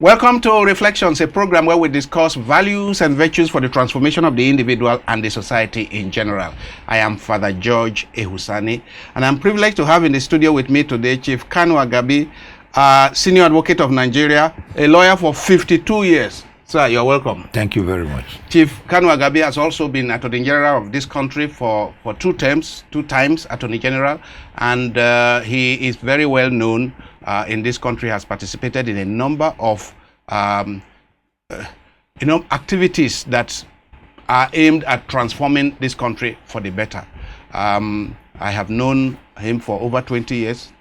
Welcome to Reflections, a program where we discuss values and virtues for the transformation of the individual and the society in general. I am Father George Ehusani, and I'm privileged to have in the studio with me today Chief Kanu Agabi, Senior Advocate of Nigeria, a lawyer for 52 years. Sir, you're welcome. Thank you very much. Chief Kanu Agabi has also been Attorney General of this country for two times Attorney General, and he is very well known in this country, has participated in a number of activities that are aimed at transforming this country for the better. I have known him for over 20 years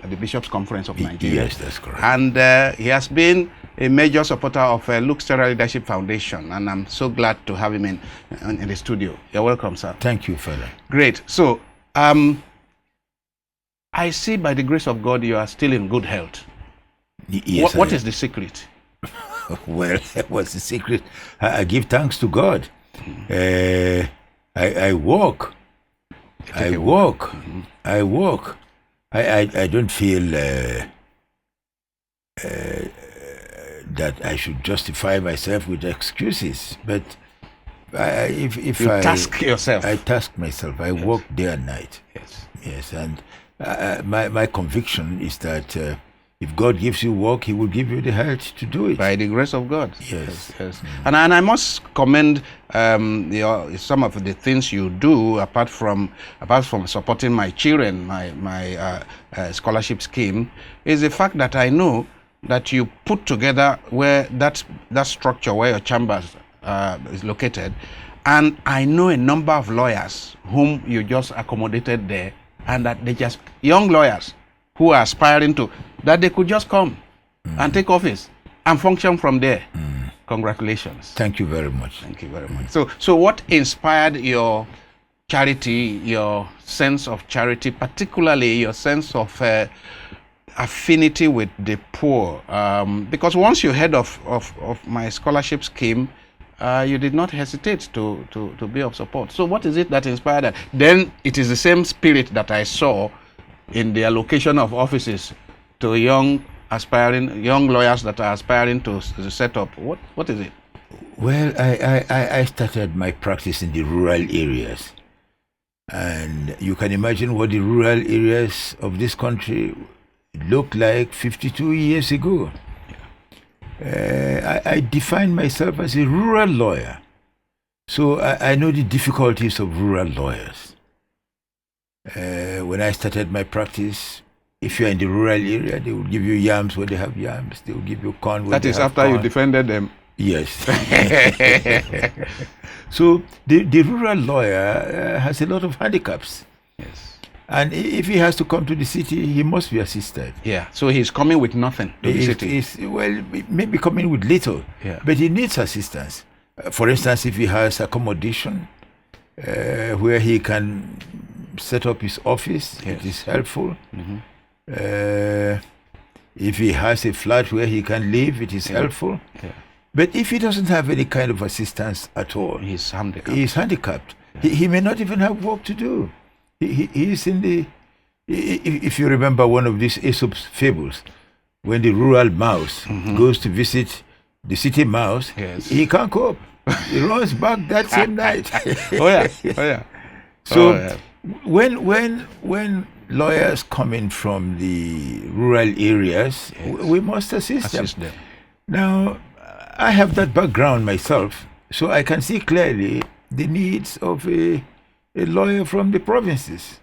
at the Bishops' Conference of Nigeria. Yes, that's correct. And he has been a major supporter of Luke's Terra Leadership Foundation, and I'm so glad to have him in the studio. You're welcome, sir. Thank you, fella. Great. So, I see by the grace of God you are still in good health. Yes. What is the secret? Well, what's the secret? I give thanks to God. I walk. I walk. Mm-hmm. I walk. I don't feel that I should justify myself with excuses, but if You I task yourself. I task myself. I work day and night. Yes, and my conviction is that if God gives you work, He will give you the health to do it. By the grace of God. Yes. And I must commend some of the things you do apart from supporting my children, my scholarship scheme, is the fact that I know that you put together where that structure where your chambers is located, and I know a number of lawyers whom you just accommodated there, and that they just young lawyers who are aspiring to that they could just come and take office and function from there. Congratulations. Thank you very much. Thank you very much. So what inspired your charity, your sense of charity, particularly your sense of affinity with the poor? Because once you heard of my scholarship scheme, you did not hesitate to be of support. So what is it that inspired that? Then it is the same spirit that I saw in the allocation of offices to young lawyers that are aspiring to set up. What is it? Well, I started my practice in the rural areas, and you can imagine what the rural areas of this country looked like 52 years ago. I define myself as a rural lawyer, so I know the difficulties of rural lawyers. When I started my practice, if you're in the rural area, they will give you yams when they have yams. They will give you corn when That they is have after corn. you defended them. Yes. So the rural lawyer has a lot of handicaps. Yes. And if he has to come to the city, he must be assisted. Yeah. So he's coming with nothing to the city. Well, maybe coming with little, Yeah. but he needs assistance. For instance, if he has accommodation where he can set up his office, Yes. it is helpful. Mhm. If he has a flat where he can live, it is helpful. Yeah. But if he doesn't have any kind of assistance at all, He's handicapped. he is handicapped. He may not even have work to do. He is in the... If you remember one of these Aesop's fables, when the rural mouse goes to visit the city mouse, Yes. he can't cope. He runs back that same night. Oh yeah. So Oh, yeah. when lawyers come in from the rural areas, we must assist them. Now, I have that background myself, so I can see clearly the needs of a lawyer from the provinces.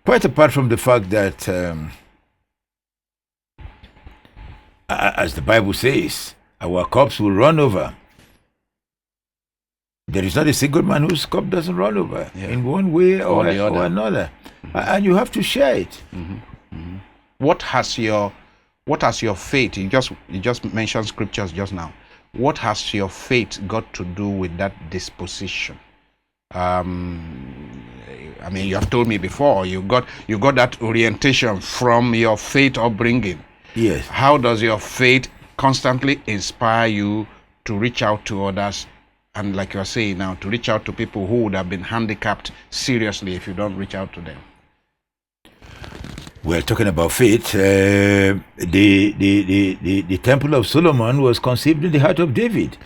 Quite apart from the fact that, as the Bible says, our cups will run over. There is not a single man whose cup doesn't run over in one way or the other. or another. And you have to share it. What has your faith? You just mentioned scriptures just now. What has your faith got to do with that disposition? I mean, you have told me before you got that orientation from your faith upbringing. Yes. How does your faith constantly inspire you to reach out to others, and like you're saying now, to reach out to people who would have been handicapped seriously if you don't reach out to them? Well, talking about faith, the Temple of Solomon was conceived in the heart of David.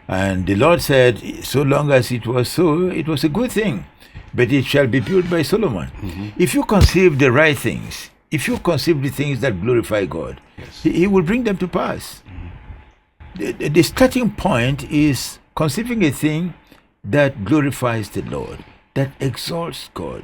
And the Lord said, so long as it was so, it was a good thing. But it shall be built by Solomon. If you conceive the right things, if you conceive the things that glorify God, Yes. he will bring them to pass. The starting point is conceiving a thing that glorifies the Lord, that exalts God.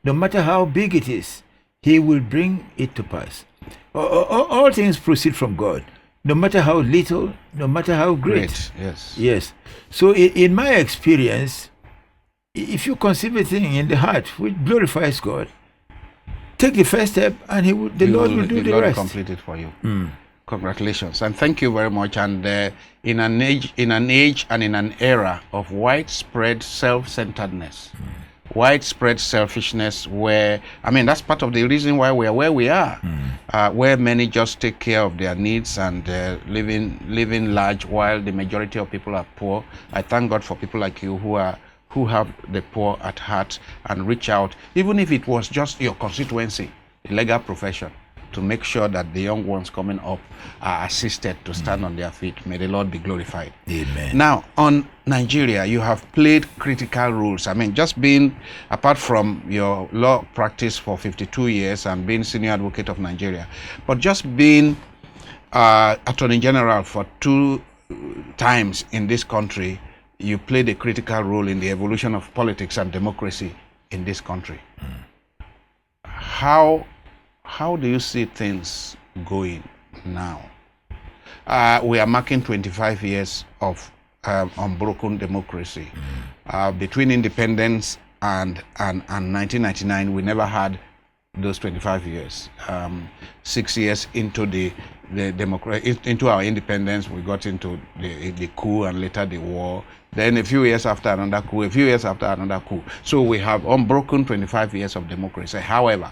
No matter how big it is, He will bring it to pass. All things proceed from God, no matter how little, no matter how great. Yes. Yes. So, in my experience, if you conceive a thing in the heart which glorifies God, take the first step, and the Lord will do the Lord rest. will complete it for you. Congratulations, and thank you very much. And in an age and in an era of widespread self-centeredness, widespread selfishness, where that's part of the reason why we are where we are, where many just take care of their needs and living large while the majority of people are poor. I thank God for people like you who have the poor at heart and reach out, even if it was just your constituency, the legal profession, to make sure that the young ones coming up are assisted to stand on their feet. May the Lord be glorified. Amen. Now, on Nigeria, you have played critical roles. Just being, apart from your law practice for 52 years and being senior advocate of Nigeria, but just being Attorney General for 2 times in this country, you played a critical role in the evolution of politics and democracy in this country. How do you see things going now? We are marking 25 years of unbroken democracy. Between independence and 1999, we never had those 25 years. 6 years into into our independence, we got into the coup and later the war. Then a few years after another coup, a few years after another coup. So we have unbroken 25 years of democracy. However,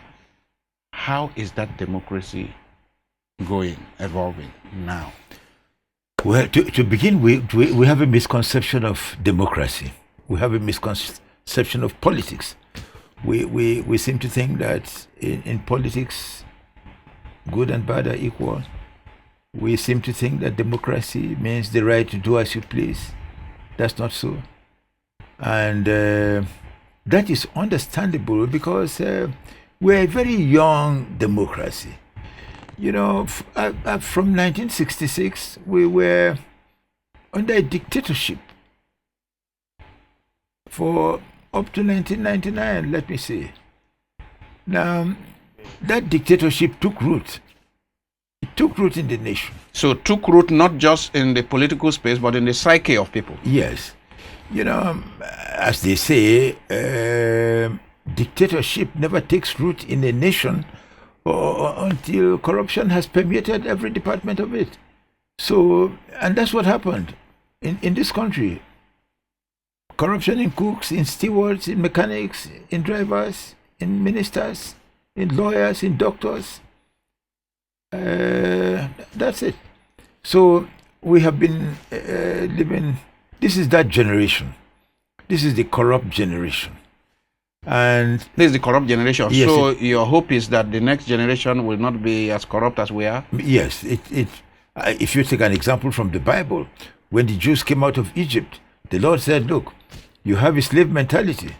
how is that democracy evolving now? Well, to begin with, we have a misconception of democracy. We have a misconception of politics. We seem to think that in politics, good and bad are equal. We seem to think that democracy means the right to do as you please. That's not so. And that is understandable because we're a very young democracy. From 1966, we were under a dictatorship for up to 1999, let me say. Now, that dictatorship took root. It took root in the nation. So took root not just in the political space, but in the psyche of people. Yes. As they say, dictatorship never takes root in a nation until corruption has permeated every department of it. So, and that's what happened in this country. Corruption in cooks, in stewards, in mechanics, in drivers, in ministers, in lawyers, in doctors. That's it. So we have been living, this is that generation. This is the corrupt generation. And this is the corrupt generation. Yes, so your hope is that the next generation will not be as corrupt as we are? Yes. If you take an example from the Bible, when the Jews came out of Egypt, the Lord said, look, you have a slave mentality.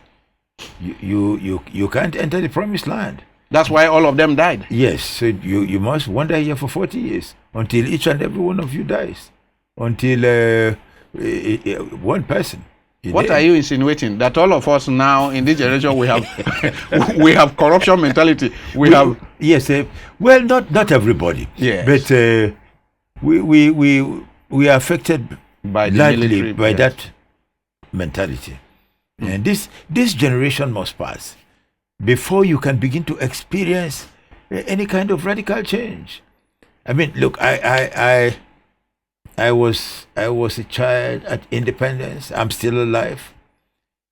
You can't enter the promised land. That's why all of them died. Yes, so you must wander here for 40 years until each and every one of you dies. Until one person. What are you insinuating? That all of us now in this generation we have we have corruption mentality. We have yes. Well, not everybody. Yes. But we are affected by the largely military, by yes, that mentality, and this generation must pass before you can begin to experience any kind of radical change. I mean, look, I was a child at independence. I'm still alive.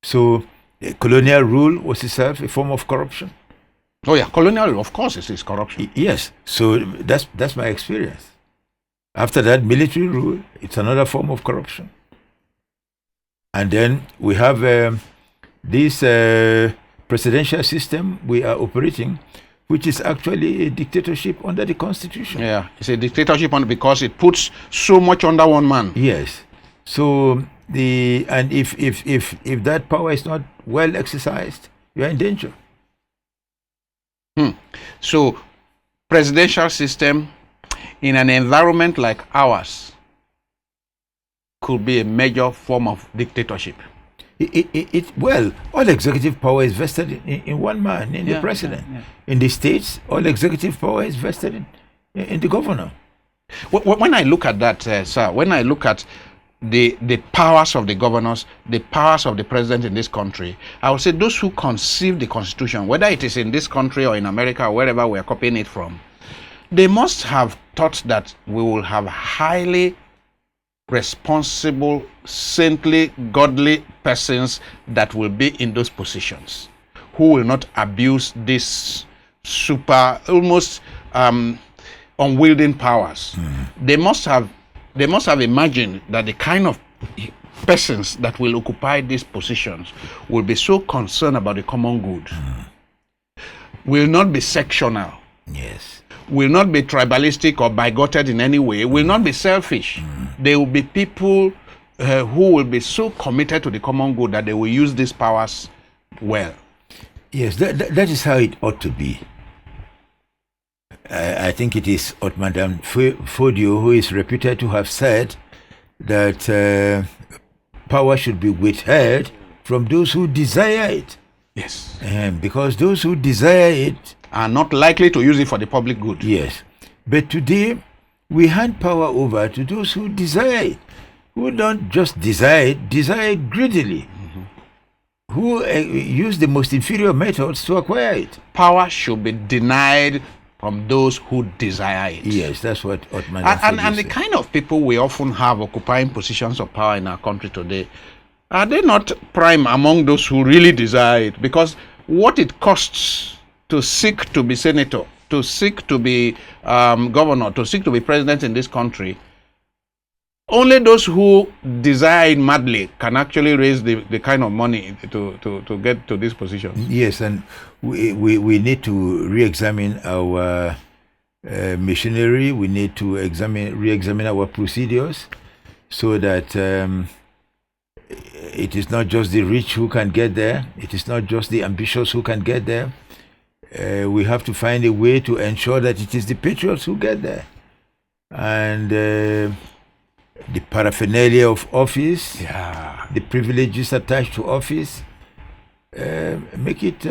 So colonial rule was itself a form of corruption. Oh yeah, colonial rule, of course, it is corruption. Yes. So that's my experience. After that, military rule, it's another form of corruption. And then we have this presidential system we are operating, which is actually a dictatorship under the Constitution. Yeah, it's a dictatorship because it puts so much under one man. Yes. So if that power is not well exercised, you are in danger. So, presidential system in an environment like ours could be a major form of dictatorship. Well, all executive power is vested in one man, in the president. In the states, all executive power is vested in the governor. When I look at that, sir, when I look at the powers of the governors, the powers of the president in this country, I would say those who conceived the Constitution, whether it is in this country or in America or wherever we are copying it from, they must have thought that we will have highly responsible, saintly, godly persons that will be in those positions, who will not abuse this super, almost unwielding powers. They must have imagined that the kind of persons that will occupy these positions will be so concerned about the common good, will not be sectional, yes, will not be tribalistic or bigoted in any way, will not be selfish. They will be people who will be so committed to the common good that they will use these powers well. Yes, that is how it ought to be. I think it is Madame Fodio who is reputed to have said that power should be withheld from those who desire it. Yes. Because those who desire it are not likely to use it for the public good. Yes. But today, we hand power over to those who desire it, who don't just desire it greedily, who use the most inferior methods to acquire it. Power should be denied from those who desire it. Yes, that's what Otman and the kind of people we often have occupying positions of power in our country today, are they not prime among those who really desire it? Because what it costs to seek to be senator, to seek to be governor, to seek to be president in this country, only those who desire it madly can actually raise the kind of money to get to this position. Yes, and we need to re-examine our machinery. We need to re-examine our procedures so that it is not just the rich who can get there. It is not just the ambitious who can get there. We have to find a way to ensure that it is the patriots who get there. And the paraphernalia of office, the privileges attached to office, make it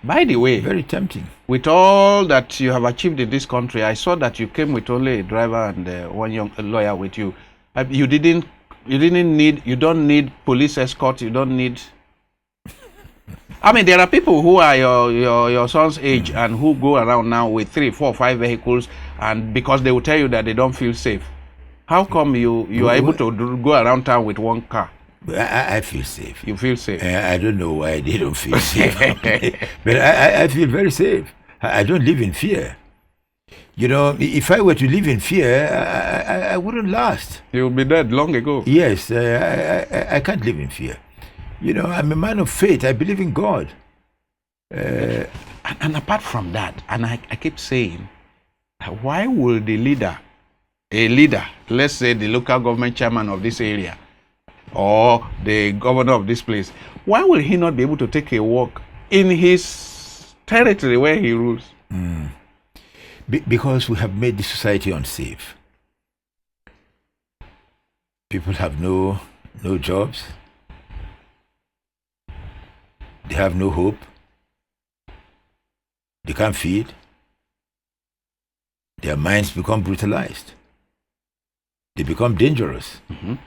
by the way, very tempting. With all that you have achieved in this country, I saw that you came with only a driver and one young lawyer with you. You don't need police escort. You don't need. I mean, there are people who are your son's age and who go around now with 3, 4, 5 vehicles, and because they will tell you that they don't feel safe. How come you are able to go around town with one car? I feel safe. You feel safe? I don't know why they don't feel safe. But I feel very safe. I don't live in fear. You know, if I were to live in fear, I wouldn't last. You would be dead long ago. Yes, I can't live in fear. You know, I'm a man of faith. I believe in God. And apart from that, and I keep saying, why will a leader, let's say the local government chairman of this area, or the governor of this place, why will he not be able to take a walk in his territory where he rules? Because we have made the society unsafe. People have no jobs. They have no hope. They can't feed. Their minds become brutalized. They become dangerous. And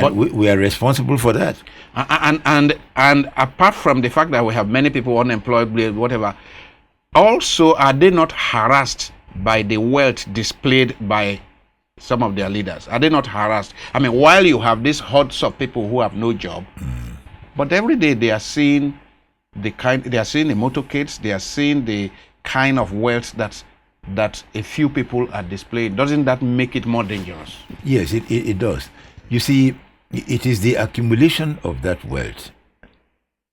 but we are responsible for that. And apart from the fact that we have many people unemployed, whatever, also are they not harassed by the wealth displayed by some of their leaders? Are they not harassed? I mean, while you have these hordes of people who have no job, but every day they are seeing the motorcades, they are seeing the kind of wealth that a few people are displaying. Doesn't that make it more dangerous? Yes, it does. You see, it is the accumulation of that wealth,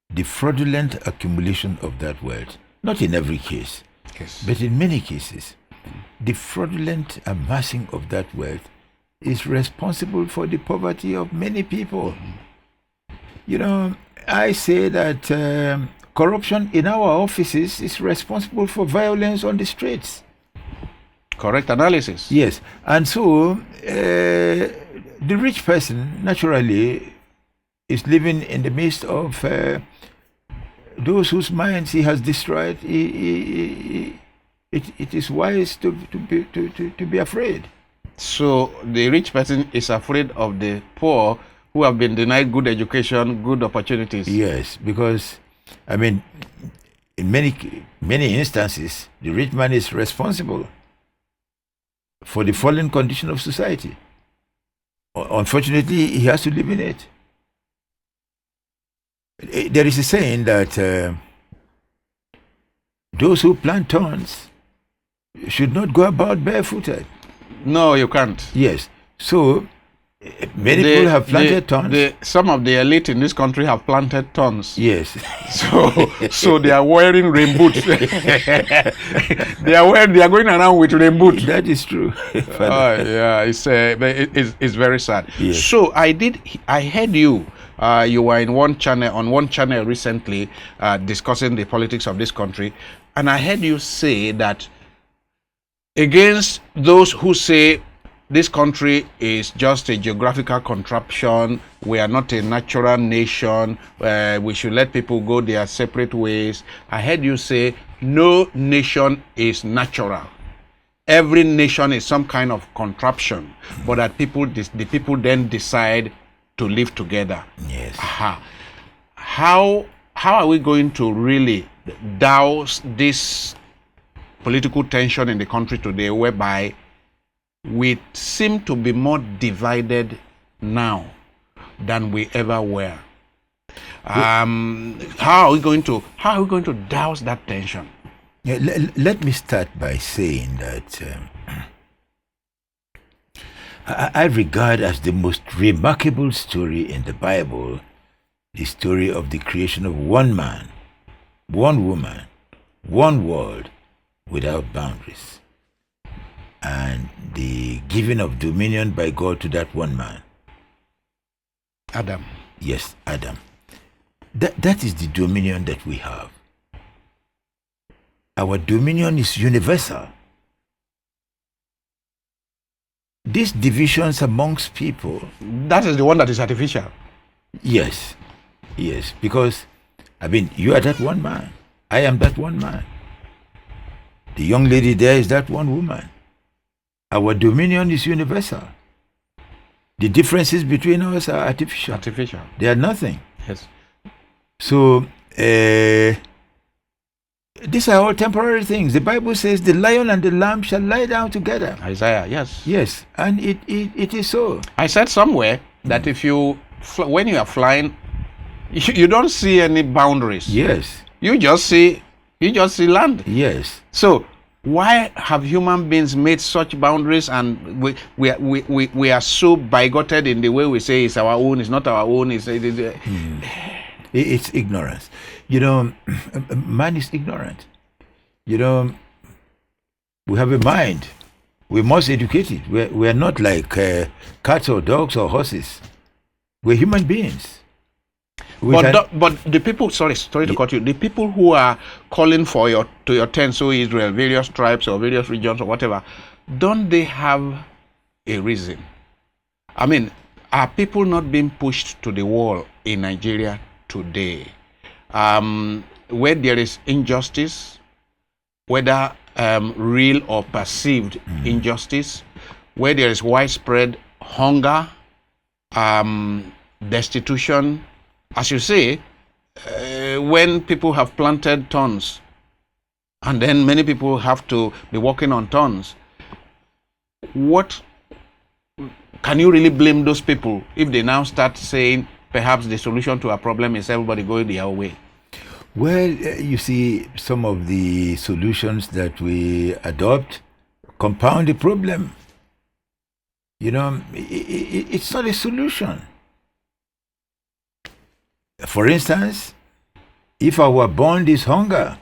the fraudulent accumulation of that wealth, not in every case, Yes. but in many cases, the fraudulent amassing of that wealth is responsible for the poverty of many people. You know, I say that corruption in our offices is responsible for violence on the streets. Correct analysis. Yes, and so the rich person naturally is living in the midst of those whose minds he has destroyed. It is wise to be afraid. So the rich person is afraid of the poor who have been denied good education, good opportunities. Yes, because I mean, in many instances, the rich man is responsible for the fallen condition of society. Unfortunately, he has to live in it. There is a saying that those who plant thorns should not go about barefooted. No, you can't. Yes. So many people have planted thorns. Some of the elite in this country have planted thorns. Yes. So they are wearing rain boots. they are going around with rain boots. That is true. Yeah, it's very sad. Yes. So I heard you. You were on one channel recently discussing the politics of this country, and I heard you say that against those who say this country is just a geographical contraption, we are not a natural nation, we should let people go their separate ways. I heard you say no nation is natural. Every nation is some kind of contraption, but that the people then decide to live together. Yes. How are we going to really douse this political tension in the country today, whereby we seem to be more divided now than we ever were? How are we going to douse that tension? Yeah, let me start by saying that I regard as the most remarkable story in the Bible the story of the creation of one man, one woman, one world without boundaries, and the giving of dominion by God to that one man. Adam. Yes, Adam. That is the dominion that we have. Our dominion is universal. These divisions amongst people... That is the one that is artificial. Yes, because, I mean, you are that one man. I am that one man. The young lady there is that one woman. Our dominion is universal. The differences between us are artificial. They are nothing. Yes. So, these are all temporary things. The Bible says the lion and the lamb shall lie down together. Isaiah, yes. Yes, and it is so. I said somewhere that when you are flying, you don't see any boundaries. Yes. You just see land. Yes. So why have human beings made such boundaries, and we are so bigoted in the way we say it's our own, it's not our own, it's ignorance. You know, man is ignorant. You know, we have a mind. We must educate it. We are not like cats or dogs or horses. We're human beings. But the people, sorry to cut you, the people who are calling for your tent, so Israel, various tribes or various regions or whatever, don't they have a reason? I mean, are people not being pushed to the wall in Nigeria today? Where there is injustice, whether real or perceived injustice, where there is widespread hunger, destitution, as you say, when people have planted tons, and then many people have to be working on tons, what can you really blame those people if they now start saying perhaps the solution to our problem is everybody going their way? Well, you see, some of the solutions that we adopt compound the problem. You know, it's not a solution. For instance, if our bond is hunger,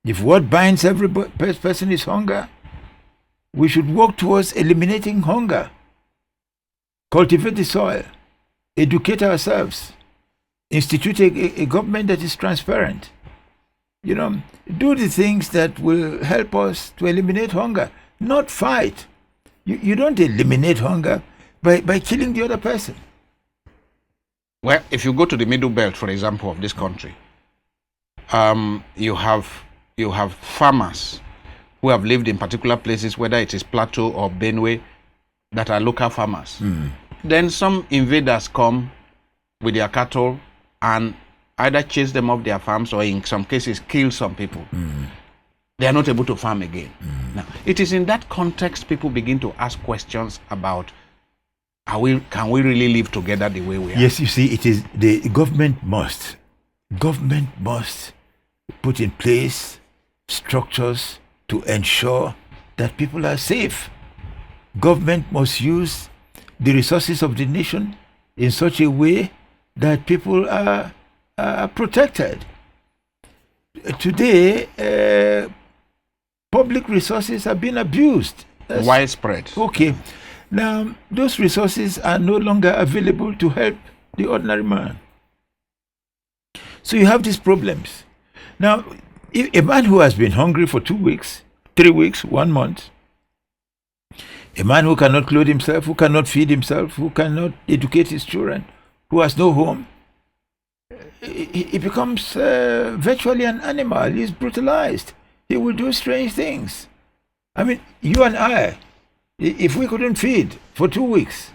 If what binds every person is hunger, we should work towards eliminating hunger, cultivate the soil, educate ourselves, institute a government that is transparent. Do the things that will help us to eliminate hunger, not fight. You don't eliminate hunger by killing the other person. Well, if you go to the middle belt, for example, of this country, you have farmers who have lived in particular places, whether it is Plateau or Benue, that are local farmers. Then some invaders come with their cattle and either chase them off their farms or in some cases kill some people. They are not able to farm again. Now, it is in that context people begin to ask questions about can we really live together the way we are? Yes, you see, it is the government must put in place structures to ensure that people are safe. Government must use the resources of the nation in such a way that people are protected. Today, public resources have been abused. Widespread. Okay. Now, those resources are no longer available to help the ordinary man. So you have these problems. Now, if a man who has been hungry for 2 weeks, 3 weeks, 1 month, a man who cannot clothe himself, who cannot feed himself, who cannot educate his children, who has no home, he becomes virtually an animal. He's brutalized. He will do strange things. I mean, you and I, if we couldn't feed for 2 weeks,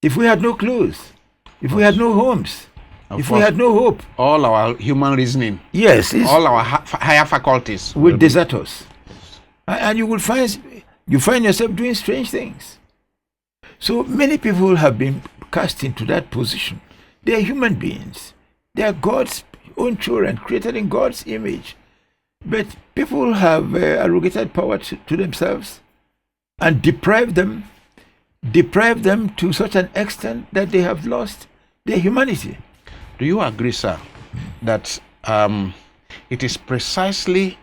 if we had no clothes, if we had no homes, if we had no hope, all our human reasoning, yes, all our higher faculties will desert us. And you find yourself doing strange things. So many people have been cast into that position. They are human beings. They are God's own children, created in God's image. But people have arrogated power to themselves and deprive them to such an extent that they have lost their humanity. Do you agree, sir, that it is precisely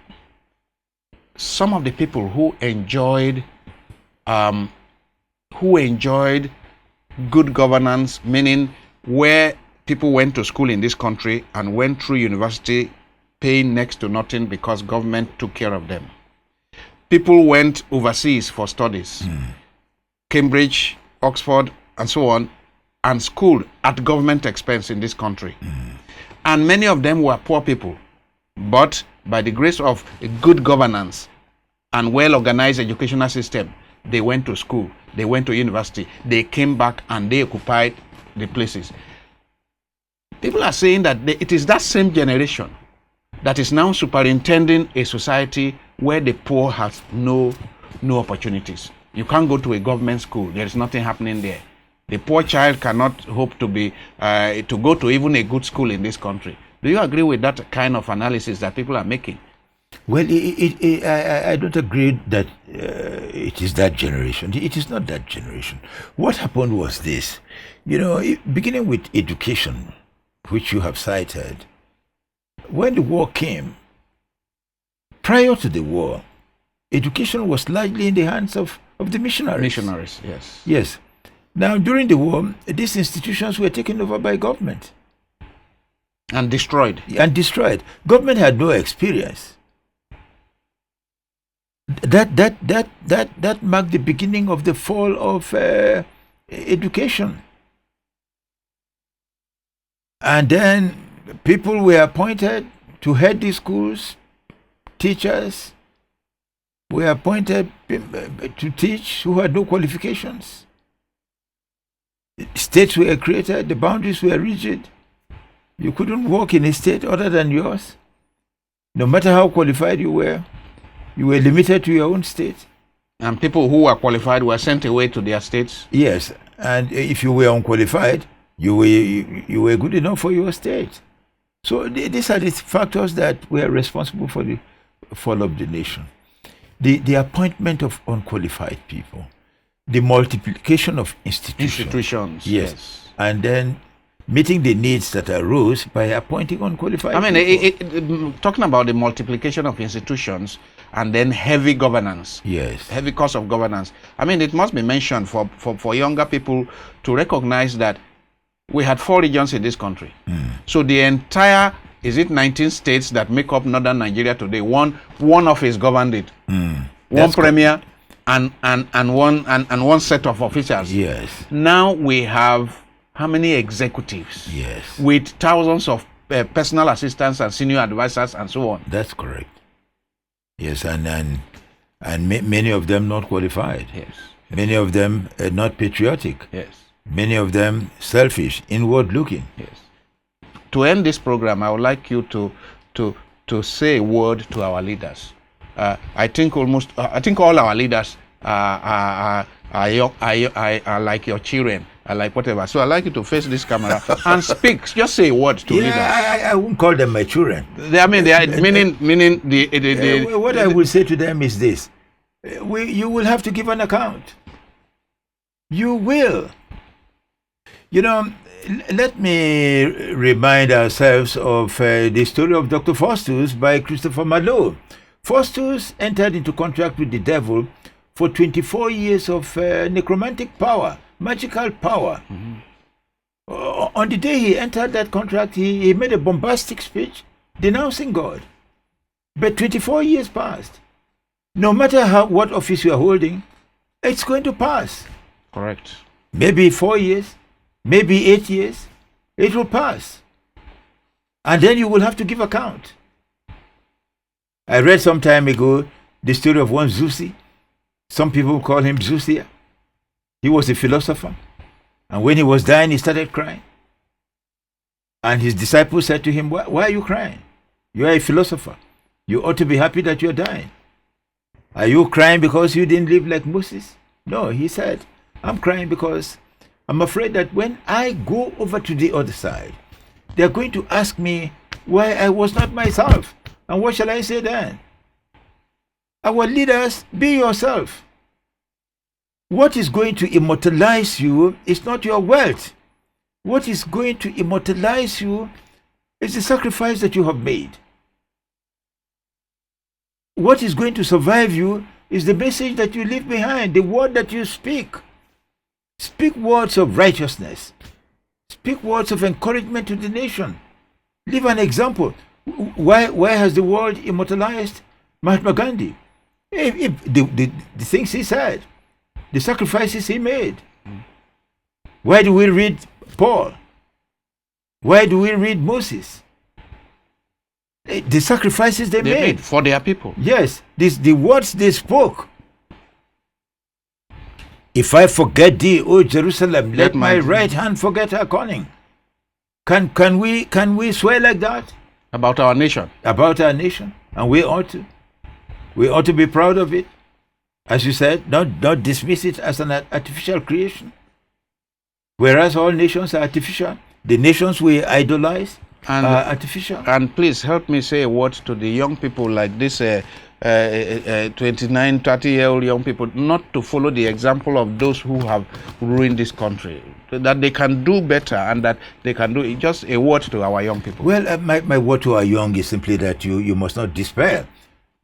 some of the people who enjoyed good governance, meaning where people went to school in this country and went through university paying next to nothing because government took care of them? People went overseas for studies, Cambridge, Oxford, and so on, and schooled at government expense in this country. And many of them were poor people, but by the grace of a good governance and well-organized educational system, they went to school, they went to university, they came back and they occupied the places. People are saying that it is that same generation that is now superintending a society where the poor has no opportunities. You can't go to a government school, there is nothing happening there. The poor child cannot hope to go to even a good school in this country. Do you agree with that kind of analysis that people are making? Well, I don't agree that it is that generation. It is not that generation. What happened was this. Beginning with education, which you have cited, when the war came, prior to the war, education was largely in the hands of the missionaries. Missionaries, yes. Yes. Now, during the war, these institutions were taken over by government. And destroyed. Government had no experience. That marked the beginning of the fall of education. And then people were appointed to head these schools. Teachers were appointed to teach who had no qualifications. States were created, the boundaries were rigid. You couldn't work in a state other than yours. No matter how qualified you were limited to your own state. And people who were qualified were sent away to their states? Yes, and if you were unqualified, you were good enough for your state. So these are the factors that were responsible for the fall of the nation. The appointment of unqualified people, the multiplication of institutions. Yes. And then meeting the needs that arose by appointing unqualified I mean, people. talking about the multiplication of institutions and then heavy governance, Yes. heavy cost of governance. I mean, it must be mentioned for younger people to recognize that we had 4 regions in this country. So the entire, is it 19 states that make up northern Nigeria today? One office governed it. One premier and one set of officials. Yes. Now we have how many executives? Yes. With thousands of personal assistants and senior advisors and so on. That's correct. Yes, and many of them not qualified. Yes. Many of them not patriotic. Yes. Many of them selfish, inward looking. Yes. To end this program, I would like you to say a word to our leaders. I think all our leaders are like your children, are like whatever. So I'd like you to face this camera and speak. Just say a word to leaders. I won't call them my children. They are meaning the what I will say to them is this: you will have to give an account. You will. You know, let me remind ourselves of the story of Dr. Faustus by Christopher Marlowe. Faustus entered into contract with the devil for 24 years of necromantic power, magical power. On the day he entered that contract, he made a bombastic speech denouncing God. But 24 years passed. No matter what office you are holding, it's going to pass. Correct. Maybe 4 years, maybe 8 years, it will pass. And then you will have to give account. I read some time ago the story of one Zusi. Some people call him Zusia. He was a philosopher. And when he was dying, he started crying. And his disciples said to him, why are you crying? You are a philosopher. You ought to be happy that you are dying. Are you crying because you didn't live like Moses? No, he said, I'm crying because I'm afraid that when I go over to the other side, they're going to ask me why I was not myself. And what shall I say then? Our leaders, be yourself. What is going to immortalize you is not your wealth. What is going to immortalize you is the sacrifice that you have made. What is going to survive you is the message that you leave behind, the word that you speak. Speak words of righteousness. Speak words of encouragement to the nation. Leave an example. Why has the world immortalized Mahatma Gandhi? The things he said, the sacrifices he made. Why do we read Paul? Why do we read Moses? The sacrifices they made for their people. Yes, the words they spoke. If I forget thee, O Jerusalem, let my right hand forget her cunning. Can we swear like that? About our nation. About our nation. And we ought to. We ought to be proud of it. As you said, not dismiss it as an artificial creation. Whereas all nations are artificial. The nations we idolize are artificial. And please help me say a word to the young people like this 29, 30-year-old young people, not to follow the example of those who have ruined this country. That they can do better and that they can do it. Just a word to our young people. Well, my word to our young is simply that you must not despair.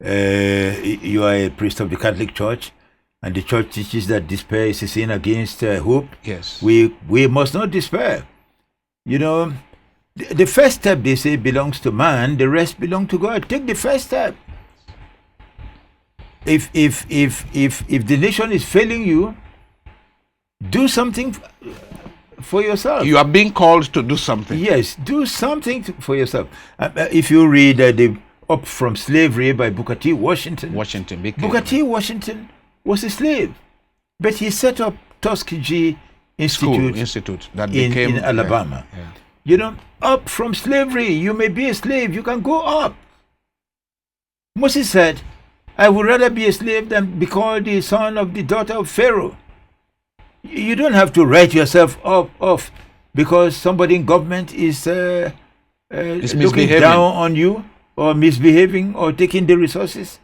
You are a priest of the Catholic Church, and the Church teaches that despair is a sin against hope. Yes. We must not despair. You know, the first step, they say, belongs to man. The rest belong to God. Take the first step. If the nation is failing you, do something for yourself. You are being called to do something. Yes, do something for yourself. If you read the Up from Slavery by Booker T. Washington. Booker T. Washington was a slave, but he set up Tuskegee Institute that became in Alabama. Yeah. You know, up from slavery, you may be a slave, you can go up. Moses said, I would rather be a slave than be called the son of the daughter of Pharaoh. You don't have to write yourself off because somebody in government is looking down on you or misbehaving or taking the resources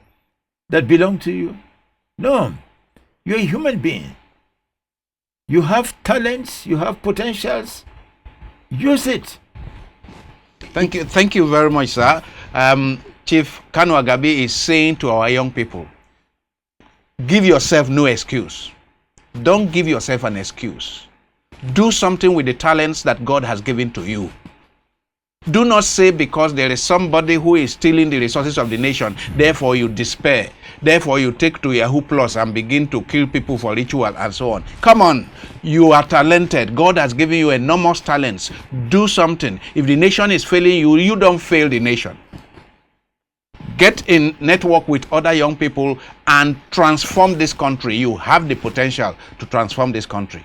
that belong to you. No, you're a human being. You have talents, you have potentials, use it. Thank you very much, sir. Chief Kanu Agabi is saying to our young people, give yourself no excuse. Don't give yourself an excuse. Do something with the talents that God has given to you. Do not say because there is somebody who is stealing the resources of the nation, therefore you despair. Therefore you take to Yahoo Plus and begin to kill people for ritual and so on. Come on, you are talented. God has given you enormous talents. Do something. If the nation is failing you, you don't fail the nation. Get in network with other young people and transform this country. You have the potential to transform this country.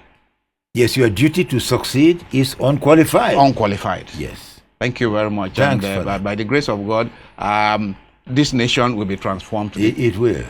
Yes, your duty to succeed is unqualified. Unqualified. Yes. Thank you very much. Thanks and for that. by the grace of God, this nation will be transformed. It will.